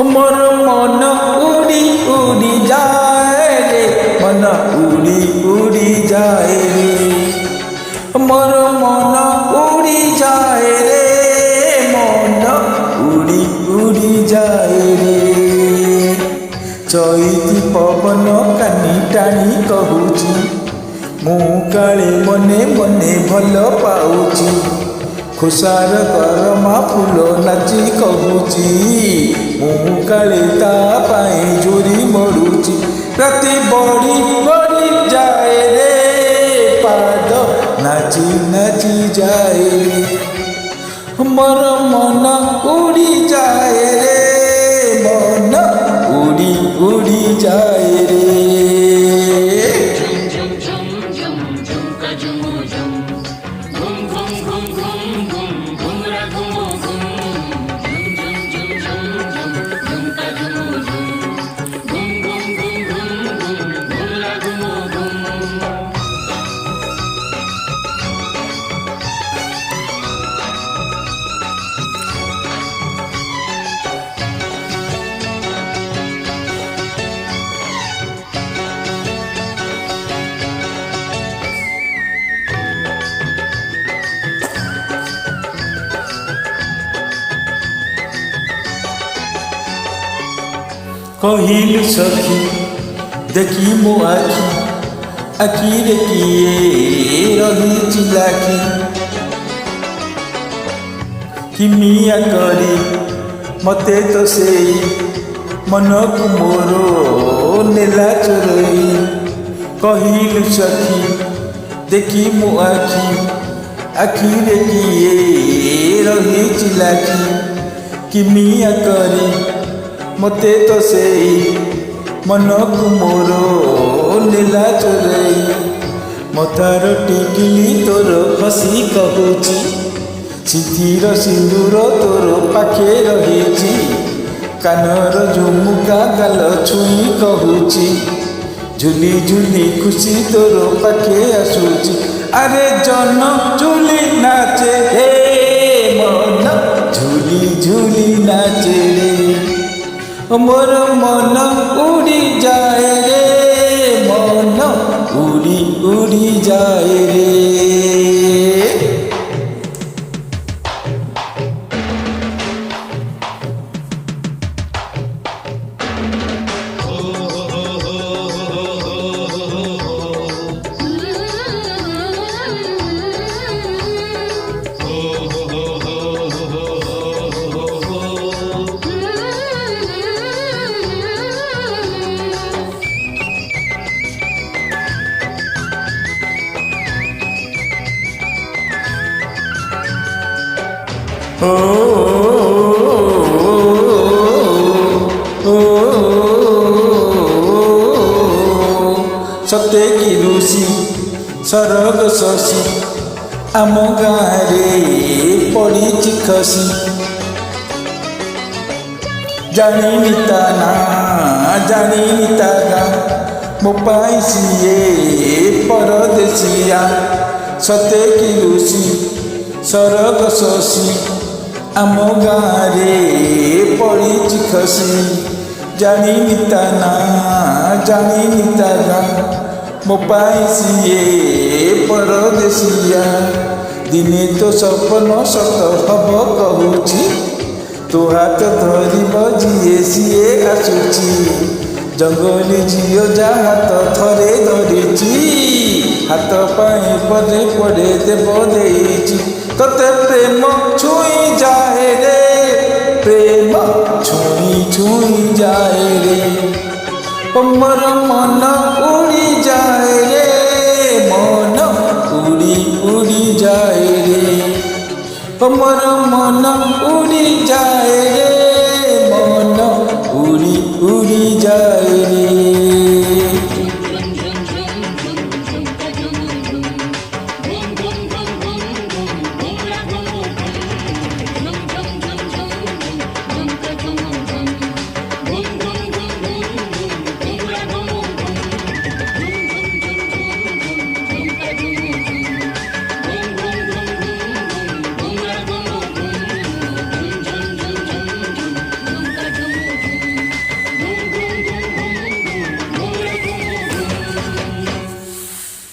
मोर मन उड़ी उड़ी जाए रे, मन उड़ी उड़ी जाए रे, मोर मन उड़ी जाए रे, मन उड़ी उड़ी जाए रे। चैती पवन कानी टाणी कहूची, मु काले मने मने भल पाऊची, खुशार गरमा फूल नाची कहूची, मु काले ता पाए जोरी मरुची। राति बड़ी बड़ी जाए रे, पाद नाची नाची जाए रे, मोर मन उड़ी जाए रे, मन उड़ी उड़ी जाए रे। कहिलु सखी देखी मो आखि, आखिरे किए रही चिलाखी, किमिया करी मते तो सेई, मनकु मोरो नेला चोरई। कहिलु सखी देखी मो आखि, आखिरे किए रही चिलाखी, किमिया करी मते तो सेई, मनकु मोरो नेला चोरई। मथार टिकिली तोर हसी कहूची, सिथिर सिंदूर तोर पाखे रहीची, कानर झुमुका गाल छुई कहूची, झुली झुली खुशी तोर पाखे आसुची। अरे जन झुली नाचे हे मन, झुली झुली नाचे रे, मोर मन उड़ी जाए रे, मन उड़ी उड़ी जाए रे। ओ सते की ऋषि सरग शशि, आम गाँरे पड़ी खसी, जानी ता ना जानी ता गाँ, मो पाई सीए परदेसिया। सते की ऋषि सरग शशि, आम गाँरे पड़ी खसी, जानी ता ना जानी ता गाँ, ମୋ ପାଇଁ ସିଏ ପରଦେଶିଆ। ଦିନେ ତୋ ସପନ ସତ ହବ କହୁଛି, ତୋ ହାତ ଧରିବ ଯିଏ ସିଏ ଆସୁଛି। ଜଙ୍ଗଲି ଝିଅ ଯା ହାତ ଥରେ ଧରିଛି, ହାତ ପାଇଁ ପଦେ ପଡ଼େ ଦେବ ଦେଇଛି। ତତେ ପ୍ରେମ ଛୁଇଁ ଯାଏ ରେ, ପ୍ରେମ ଛୁଇଁ ଛୁଇଁ ଯାଏ ରେ। ମୋର ମନ ଉଡ଼ି ଯାଏ ରେ, ମନ ଉଡ଼ି ଉଡ଼ି ଯାଏ ରେ। ମୋର ମନ